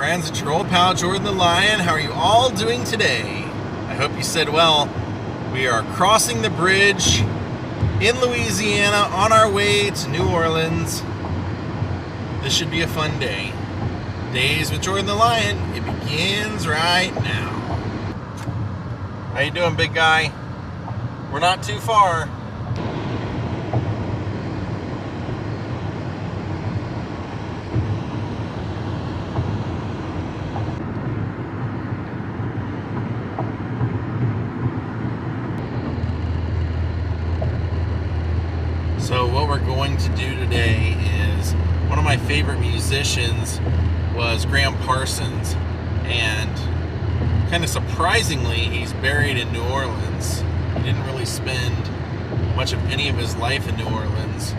friends, it's your old pal Jordan the Lion. How are you all doing today? I hope you said well. We are crossing the bridge in Louisiana on our way to New Orleans. This should be a fun day. Daze with Jordan the Lion. It begins right now. How you doing, big guy? We're not too far. So what we're going to do today is, one of my favorite musicians was PARSONS, and kind of surprisingly, he's buried in New Orleans. He didn't really spend much of any of his life in New Orleans.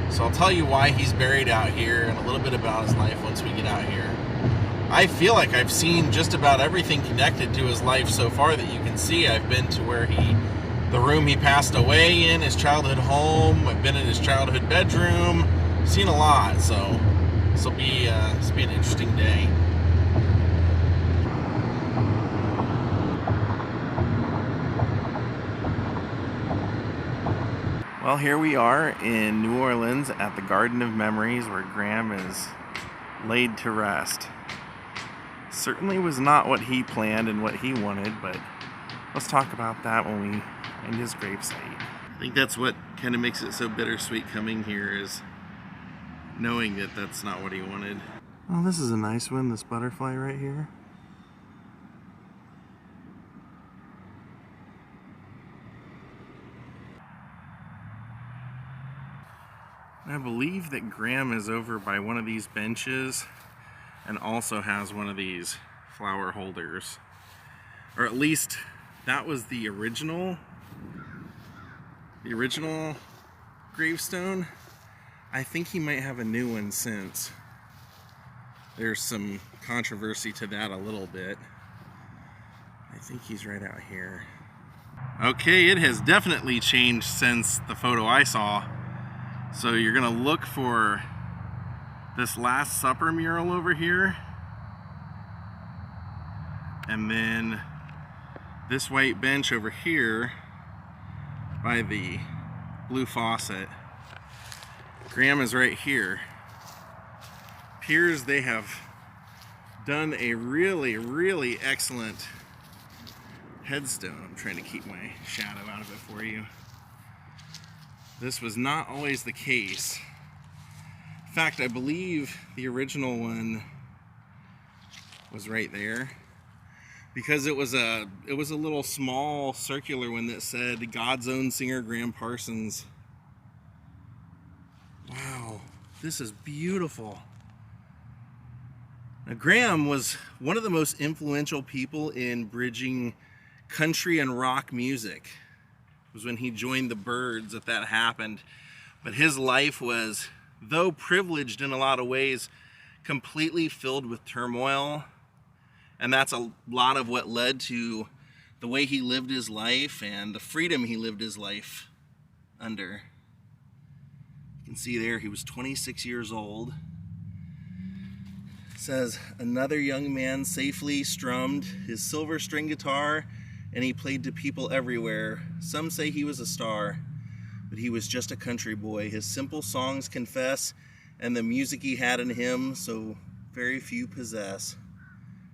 So I'll tell you why he's buried out here and a little bit about his life once we get out here. I feel like I've seen just about everything connected to his life so far that you can see. I've been to where the room he passed away in, his childhood home. I've been in his childhood bedroom. Seen a lot, so this will be an interesting day. Well, here we are in New Orleans at the Garden of Memories, where Graham is laid to rest. Certainly was not what he planned and what he wanted, but let's talk about that when we end his gravesite. I think that's what kind of makes it so bittersweet coming here, is knowing that that's not what he wanted. Oh, this is a nice one, this butterfly right here. I believe that Graham is over by one of these benches and also has one of these flower holders. Or at least that was the original gravestone. I think he might have a new one since. There's some controversy to that a little bit. I think he's right out here. Okay, it has definitely changed since the photo I saw. So you're gonna look for this Last Supper mural over here, and then this white bench over here by the blue faucet. Graham is right here. Appears they have done a really excellent headstone. I'm trying to keep my shadow out of it for you. This was not always the case. In fact, I believe the original one was right there, because it was a little small circular one that said God's own singer Graham Parsons. Wow, this is beautiful. Now, Graham was one of the most influential people in bridging country and rock music. It was when he joined the Byrds that happened. But his life was, though privileged in a lot of ways, completely filled with turmoil. And that's a lot of what led to the way he lived his life and the freedom he lived his life under. You can see there he was 26 years old. It says, another young man safely strummed his silver string guitar, and he played to people everywhere. Some say he was a star, but he was just a country boy. His simple songs confess, and the music he had in him so very few possess.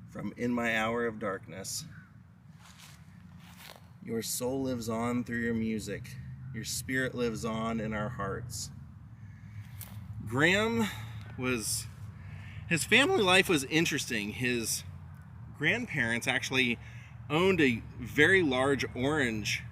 From In My Hour of Darkness. Your soul lives on through your music. Your spirit lives on in our hearts. Graham his family life was interesting. His grandparents actually owned a very large orange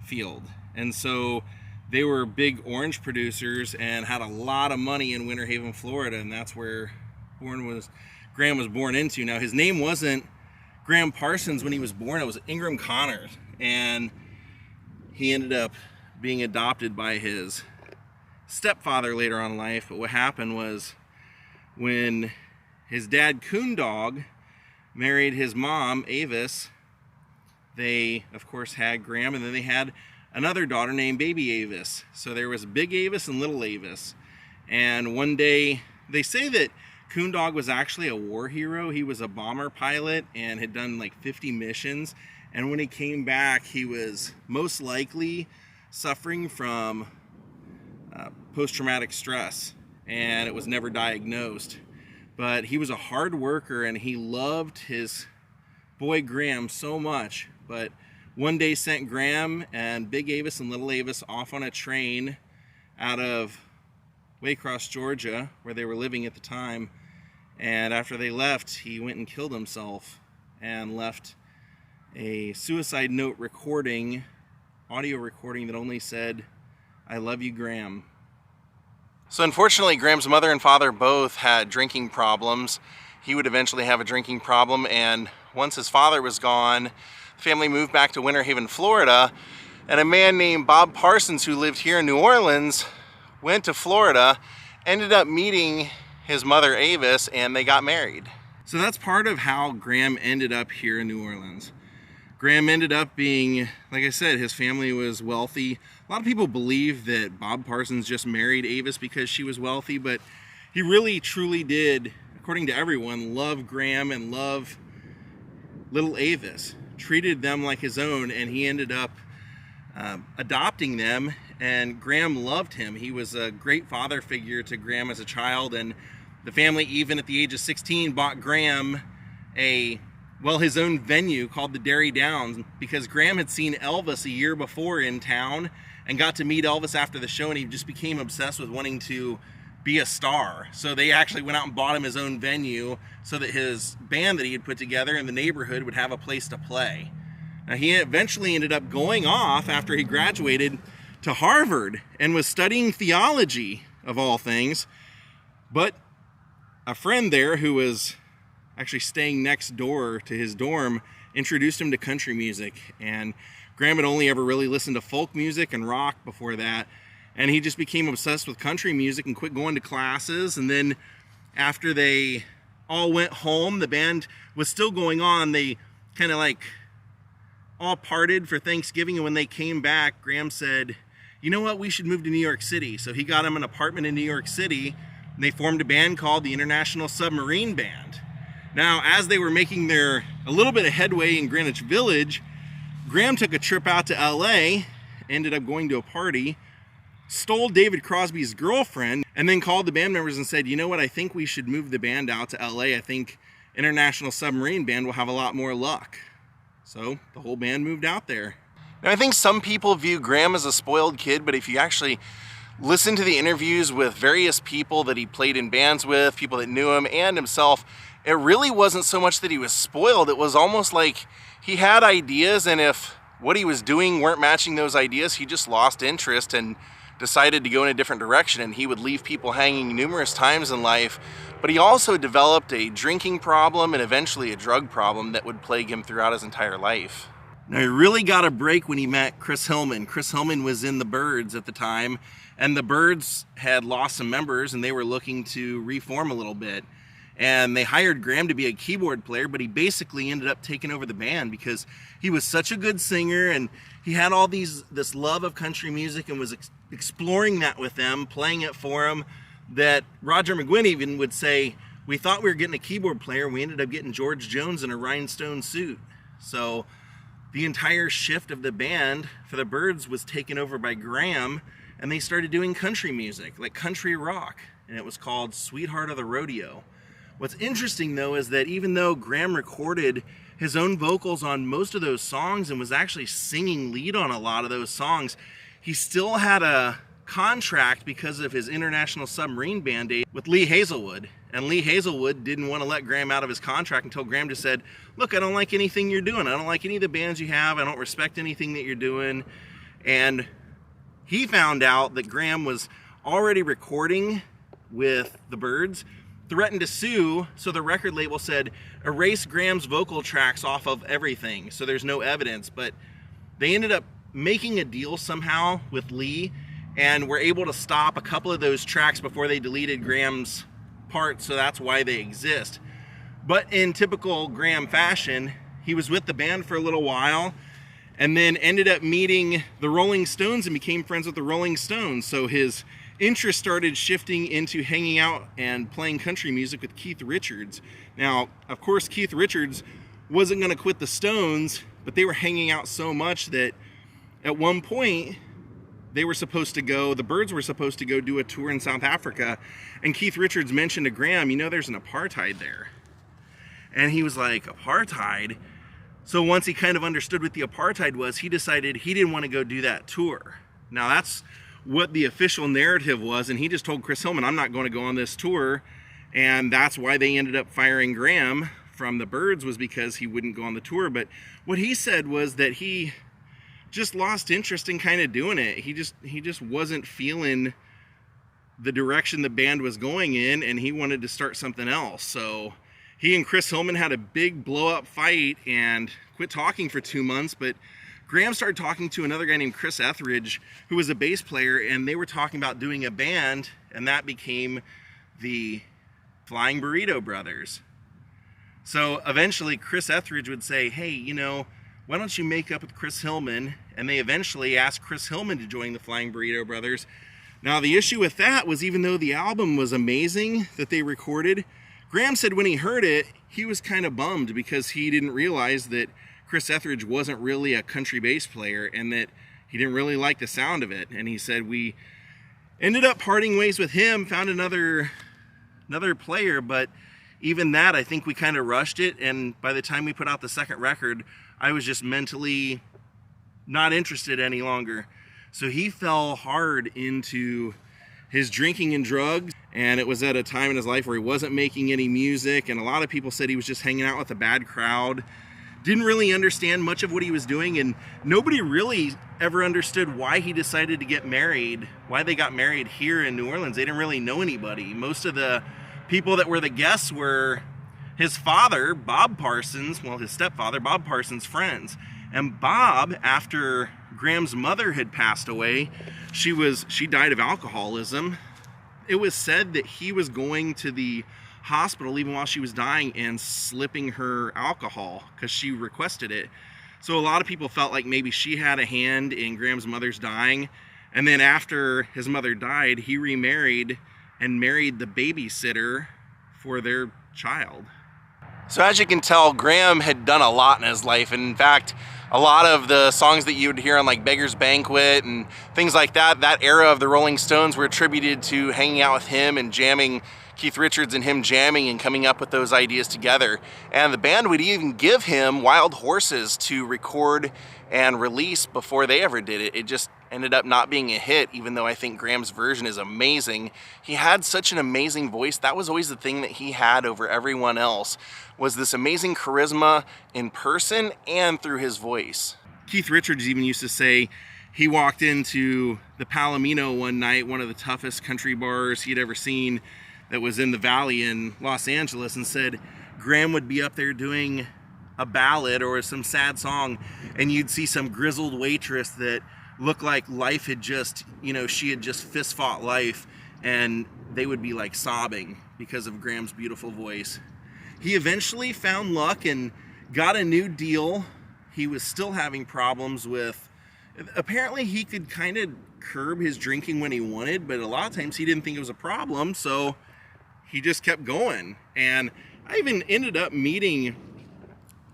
field, and so they were big orange producers and had a lot of money in Winter Haven, Florida, and that's where Graham was born into. Now, his name wasn't Graham Parsons when he was born, it was Ingram Connors, and he ended up being adopted by his stepfather later on in life. But what happened was, when his dad Coondog married his mom Avis, they of course had Graham, and then they had another daughter named Baby Avis. So there was Big Avis and Little Avis. And one day, they say that Coon Dog was actually a war hero. He was a bomber pilot and had done like 50 missions. And when he came back, he was most likely suffering from post-traumatic stress, and it was never diagnosed. But he was a hard worker, and he loved his boy Graham so much. But one day sent Graham and Big Avis and Little Avis off on a train out of Waycross, Georgia, where they were living at the time. And after they left, he went and killed himself and left a suicide note recording, audio recording that only said, "I love you, Graham." So unfortunately, Graham's mother and father both had drinking problems. He would eventually have a drinking problem, and once his father was gone, the family moved back to Winter Haven, Florida, and a man named Bob Parsons, who lived here in New Orleans, went to Florida, ended up meeting his mother Avis, and they got married. So that's part of how Graham ended up here in New Orleans. Graham ended up being, like I said, his family was wealthy. A lot of people believe that Bob Parsons just married Avis because she was wealthy, but he really truly did, according to everyone, love Graham and love little Avis. Treated them like his own, and he ended up adopting them, and Graham loved him. He was a great father figure to Graham as a child, and the family, even at the age of 16, bought Graham his own venue called the Derry Downs, because Graham had seen Elvis a year before in town and got to meet Elvis after the show, and he just became obsessed with wanting to be a star. So they actually went out and bought him his own venue so that his band that he had put together in the neighborhood would have a place to play. Now, he eventually ended up going off after he graduated to Harvard and was studying theology, of all things, but a friend there who was actually staying next door to his dorm introduced him to country music, and Graham had only ever really listened to folk music and rock before that, and he just became obsessed with country music and quit going to classes. And then after they all went home, the band was still going on. They kind of like all parted for Thanksgiving, and when they came back, Graham said, "You know what, we should move to New York City." So he got him an apartment in New York City, and they formed a band called the International Submarine Band. Now, as they were making a little bit of headway in Greenwich Village, Graham took a trip out to LA, ended up going to a party, stole David Crosby's girlfriend, and then called the band members and said, "You know what, I think we should move the band out to LA. I think International Submarine Band will have a lot more luck." So the whole band moved out there. Now, I think some people view Graham as a spoiled kid, but if you actually listen to the interviews with various people that he played in bands with, people that knew him and himself, it really wasn't so much that he was spoiled. It was almost like he had ideas, and if what he was doing weren't matching those ideas, he just lost interest and decided to go in a different direction, and he would leave people hanging numerous times in life. But he also developed a drinking problem and eventually a drug problem that would plague him throughout his entire life. Now, he really got a break when he met Chris Hillman. Chris Hillman was in the Byrds at the time, and the Byrds had lost some members, and they were looking to reform a little bit. And they hired Graham to be a keyboard player, but he basically ended up taking over the band because he was such a good singer, and he had all this love of country music and was exploring that with them, playing it for them, that Roger McGuinn even would say, "We thought we were getting a keyboard player, we ended up getting George Jones in a rhinestone suit." So the entire shift of the band for the Byrds was taken over by Graham, and they started doing country music, like country rock, and it was called Sweetheart of the Rodeo. What's interesting, though, is that even though Graham recorded his own vocals on most of those songs and was actually singing lead on a lot of those songs, he still had a contract because of his International Submarine Band days with Lee Hazelwood. And Lee Hazelwood didn't want to let Graham out of his contract until Graham just said, "Look, I don't like anything you're doing. I don't like any of the bands you have. I don't respect anything that you're doing." And he found out that Graham was already recording with the Byrds, threatened to sue, so the record label said, "Erase Graham's vocal tracks off of everything, so there's no evidence." But they ended up making a deal somehow with Lee, and were able to stop a couple of those tracks before they deleted Graham's parts, so that's why they exist. But in typical Graham fashion, he was with the band for a little while, and then ended up meeting the Rolling Stones and became friends with the Rolling Stones. So his interest started shifting into hanging out and playing country music with Keith Richards. Now, of course, Keith Richards wasn't going to quit the Stones, but they were hanging out so much that at one point the Byrds were supposed to go do a tour in South Africa, and Keith Richards mentioned to Graham, there's an apartheid there. And he was like, apartheid? So once he kind of understood what the apartheid was, he decided he didn't want to go do that tour. Now that's what the official narrative was, and he just told Chris Hillman, I'm not going to go on this tour. And that's why they ended up firing Graham from the Byrds, was because he wouldn't go on the tour. But what he said was that he just lost interest in kind of doing it. He just wasn't feeling the direction the band was going in, and he wanted to start something else. So he and Chris Hillman had a big blow-up fight and quit talking for 2 months, but Graham started talking to another guy named Chris Etheridge, who was a bass player, and they were talking about doing a band, and that became the Flying Burrito Brothers. So eventually Chris Etheridge would say, hey, why don't you make up with Chris Hillman? And they eventually asked Chris Hillman to join the Flying Burrito Brothers. Now the issue with that was, even though the album was amazing that they recorded, Graham said when he heard it, he was kind of bummed because he didn't realize that Chris Etheridge wasn't really a country bass player and that he didn't really like the sound of it. And he said we ended up parting ways with him, found another player, but even that, I think we kind of rushed it. And by the time we put out the second record, I was just mentally not interested any longer. So he fell hard into his drinking and drugs, and it was at a time in his life where he wasn't making any music, and a lot of people said he was just hanging out with a bad crowd, didn't really understand much of what he was doing, and nobody really ever understood why he decided to get married, why they got married here in New Orleans. They didn't really know anybody. Most of the people that were the guests were his father, Bob Parsons, his stepfather, Bob Parsons' friends. And Bob, after Graham's mother had passed away, she died of alcoholism. It was said that he was going to the hospital even while she was dying and slipping her alcohol because she requested it. So a lot of people felt like maybe she had a hand in Graham's mother's dying. And then after his mother died, he remarried and married the babysitter for their child. So as you can tell, Graham had done a lot in his life. And in fact, a lot of the songs that you would hear on like Beggar's Banquet and things like that, that era of the Rolling Stones, were attributed to hanging out with him and jamming, Keith Richards and him jamming and coming up with those ideas together. And the band would even give him Wild Horses to record and release before they ever did it. It just ended up not being a hit, even though I think Graham's version is amazing. He had such an amazing voice. That was always the thing that he had over everyone else, was this amazing charisma in person and through his voice. Keith Richards even used to say he walked into the Palomino one night, one of the toughest country bars he'd ever seen, that was in the Valley in Los Angeles, and said Graham would be up there doing a ballad or some sad song, and you'd see some grizzled waitress that looked like life had just, she had just fist fought life, and they would be like sobbing because of Graham's beautiful voice. He eventually found luck and got a new deal. He was still having problems with, apparently he could kind of curb his drinking when he wanted, but a lot of times he didn't think it was a problem, so he just kept going. And I even ended up meeting,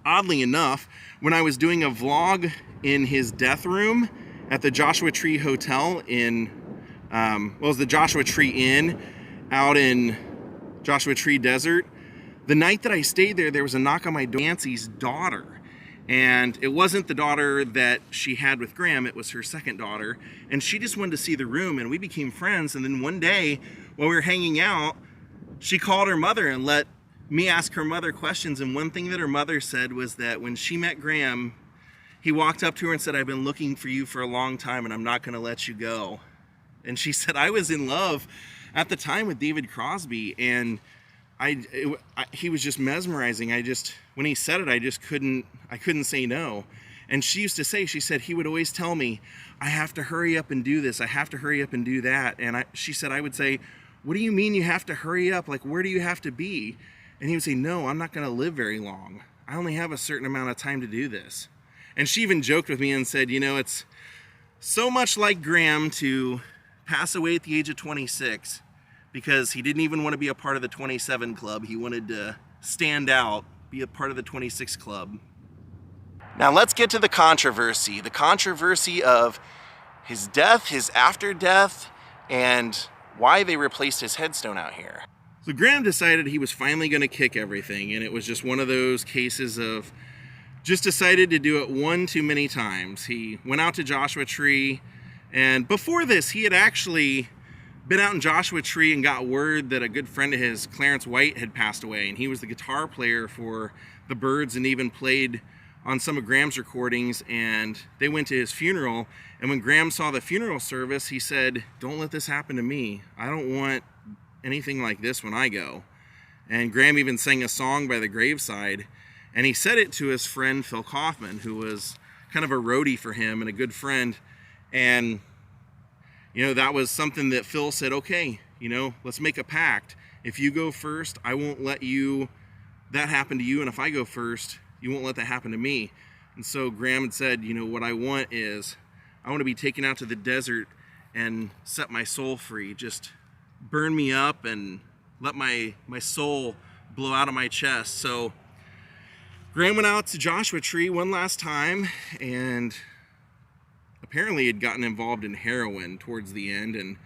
oddly enough, when I was doing a vlog in his death room at the Joshua Tree Hotel in, it was the Joshua Tree Inn out in Joshua Tree Desert. The night that I stayed there, there was a knock on my door. Nancy's daughter. And it wasn't the daughter that she had with Graham, it was her second daughter. And she just wanted to see the room, and we became friends. And then one day, while we were hanging out, she called her mother and let me ask her mother questions. And one thing that her mother said was that when she met Graham, he walked up to her and said, I've been looking for you for a long time, and I'm not going to let you go. And she said, I was in love at the time with David Crosby, and he was just mesmerizing. When he said it, I couldn't say no. And she used to say, she said, he would always tell me, I have to hurry up and do this. I have to hurry up and do that. And she said, I would say, what do you mean you have to hurry up? Like, where do you have to be? And he would say, no, I'm not going to live very long. I only have a certain amount of time to do this. And she even joked with me and said, it's so much like Graham to pass away at the age of 26 because he didn't even want to be a part of the 27 club. He wanted to stand out, be a part of the 26 club. Now let's get to the controversy. The controversy of his death, his after death, and why they replaced his headstone out here. So Graham decided he was finally going to kick everything, and it was just one of those cases of just decided to do it one too many times. He went out to Joshua Tree, and before this he had actually been out in Joshua Tree and got word that a good friend of his, Clarence White, had passed away, and he was the guitar player for the Byrds and even played on some of Graham's recordings, and they went to his funeral. And when Graham saw the funeral service, he said, "Don't let this happen to me. I don't want anything like this when I go." And Graham even sang a song by the graveside, and he said it to his friend Phil Kaufman, who was kind of a roadie for him and a good friend. And you know, that was something that Phil said, "Okay, you know, let's make a pact. If you go first, I won't let that happen to you, and if I go first, you won't let that happen to me." And so Graham had said, you know, what I want is, I want to be taken out to the desert and set my soul free. Just burn me up and let my soul blow out of my chest. So Graham went out to Joshua Tree one last time, and apparently had gotten involved in heroin towards the end and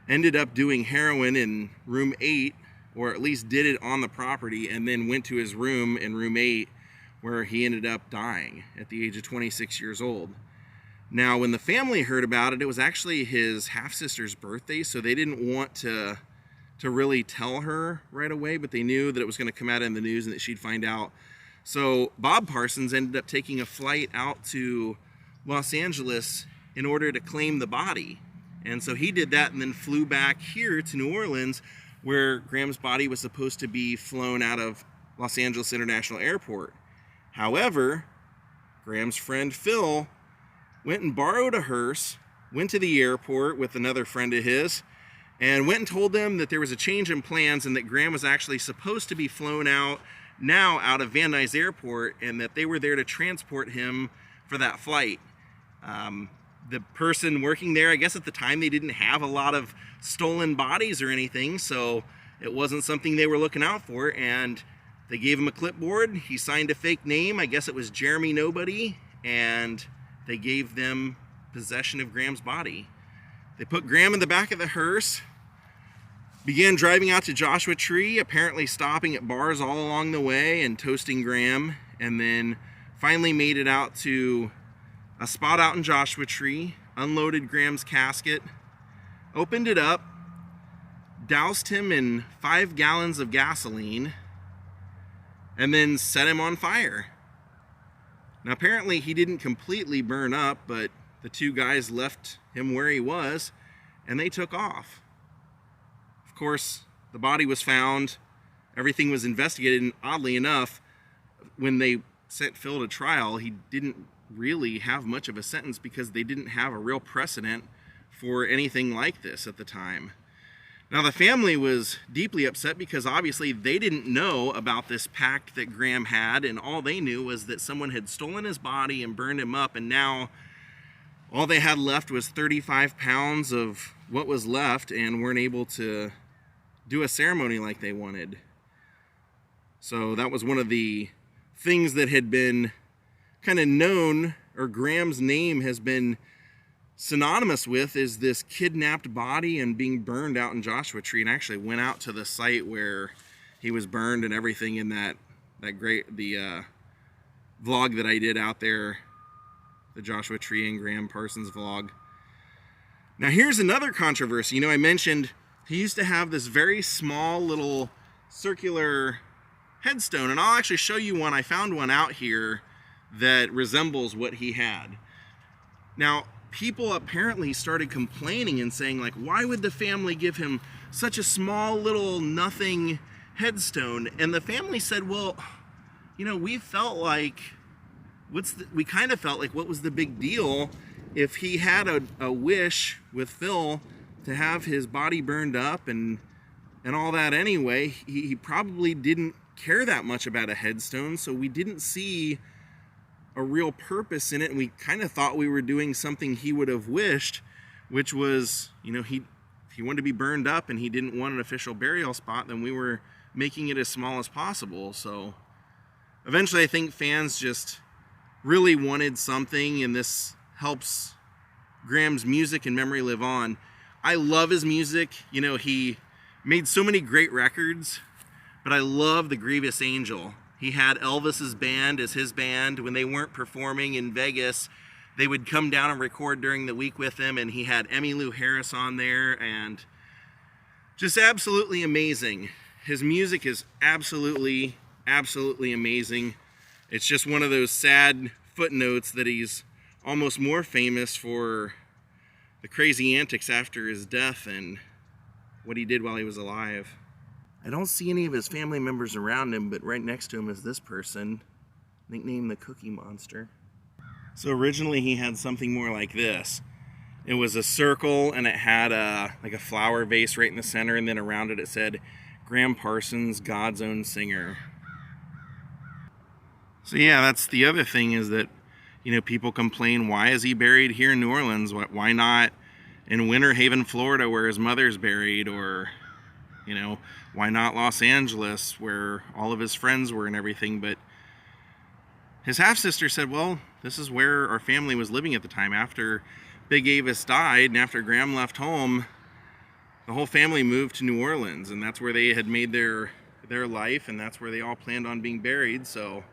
ended up doing heroin in room 8, or at least did it on the property, and then went to his room in room 8, where he ended up dying at the age of 26 years old. Now, when the family heard about it, it was actually his half-sister's birthday, so they didn't want to really tell her right away, but they knew that it was going to come out in the news and that she'd find out. So Bob Parsons ended up taking a flight out to Los Angeles in order to claim the body. And so he did that and then flew back here to New Orleans, where Graham's body was supposed to be flown out of Los Angeles International Airport. However, Graham's friend Phil went and borrowed a hearse, went to the airport with another friend of his, and went and told them that there was a change in plans and that Graham was actually supposed to be flown out of Van Nuys Airport, and that they were there to transport him for that flight. The person working there, I guess at the time they didn't have a lot of stolen bodies or anything, so it wasn't something they were looking out for, and they gave him a clipboard. He signed a fake name. I guess it was Jeremy Nobody, and they gave them possession of Graham's body. They put Graham in the back of the hearse, began driving out to Joshua Tree, apparently stopping at bars all along the way and toasting Graham, and then finally made it out to a spot out in Joshua Tree, unloaded Graham's casket, opened it up, doused him in 5 gallons of gasoline, and then set him on fire. Now apparently he didn't completely burn up, but the 2 guys left him where he was, and they took off. Of course, the body was found, everything was investigated, and oddly enough, when they sent Phil to trial, he didn't really have much of a sentence because they didn't have a real precedent for anything like this at the time. Now the family was deeply upset because obviously they didn't know about this pact that Graham had, and all they knew was that someone had stolen his body and burned him up, and now all they had left was 35 pounds of what was left and weren't able to do a ceremony like they wanted. So that was one of the things that had been kind of known, or Graham's name has been synonymous with, is this kidnapped body and being burned out in Joshua Tree. And I actually went out to the site where he was burned and everything in the vlog that I did out there, the Joshua Tree and Graham Parsons vlog. Now here's another controversy. You know, I mentioned he used to have this very small little circular headstone, and I'll actually show you one. I found one out here that resembles what he had. Now, people apparently started complaining and saying, like, why would the family give him such a small little nothing headstone? And the family said, well, you know, we felt like, we kind of felt like, what was the big deal if he had a wish with Phil to have his body burned up and all that anyway? He probably didn't care that much about a headstone, so we didn't see a real purpose in it, and we kind of thought we were doing something he would have wished. which was, you know, if he wanted to be burned up and he didn't want an official burial spot, then we were making it as small as possible. So eventually I think fans just really wanted something, and this helps Graham's music and memory live on. I love his music. You know, he made so many great records, but I love the Grievous Angel. He had Elvis's band as his band. When they weren't performing in Vegas, they would come down and record during the week with him, and he had Emmylou Harris on there, and just absolutely amazing. His music is absolutely amazing. It's just one of those sad footnotes that he's almost more famous for the crazy antics after his death and what he did while he was alive. I don't see any of his family members around him, but right next to him is this person, nicknamed the Cookie Monster. So originally he had something more like this. It was a circle, and it had like a flower vase right in the center, and then around it said, Graham Parsons, God's own singer. So yeah, that's the other thing, is that, you know, people complain, why is he buried here in New Orleans? Why not in Winter Haven, Florida, where his mother's buried? Or, you know, why not Los Angeles, where all of his friends were and everything? But his half-sister said, well, this is where our family was living at the time. After Big Avis died and after Graham left home, the whole family moved to New Orleans, and that's where they had made their life, and that's where they all planned on being buried. So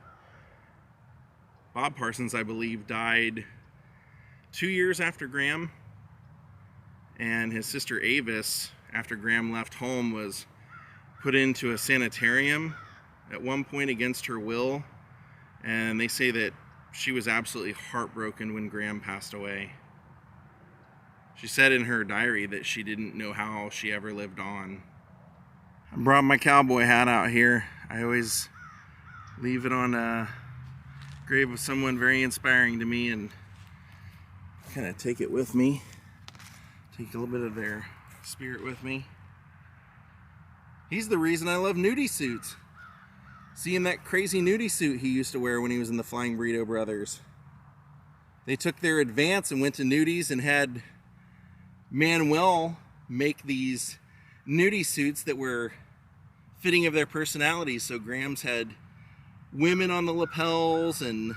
Bob Parsons, I believe, died 2 years after Graham, and his sister Avis, after Graham left home, was put into a sanitarium at one point against her will, and they say that she was absolutely heartbroken when Graham passed away. She said in her diary that she didn't know how she ever lived on. I brought my cowboy hat out here. I always leave it on a grave of someone very inspiring to me, and kind of take it with me. Take a little bit of their spirit with me. He's the reason I love nudie suits. Seeing that crazy nudie suit he used to wear when he was in the Flying Burrito Brothers. They took their advance and went to nudies and had Manuel make these nudie suits that were fitting of their personalities. So Graham's had women on the lapels, and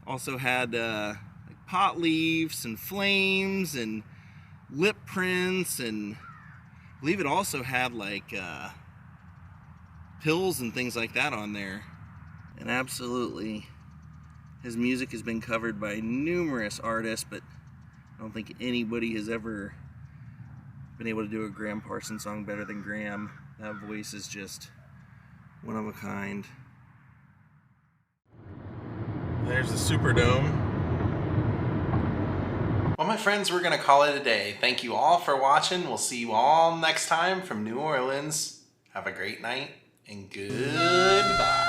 also had like pot leaves and flames and lip prints, and I believe it also had like pills and things like that on there. And absolutely, his music has been covered by numerous artists, but I don't think anybody has ever been able to do a Graham Parsons song better than Graham. That voice is just one of a kind. There's the Superdome. Well, my friends, we're going to call it a day. Thank you all for watching. We'll see you all next time from New Orleans. Have a great night, and goodbye.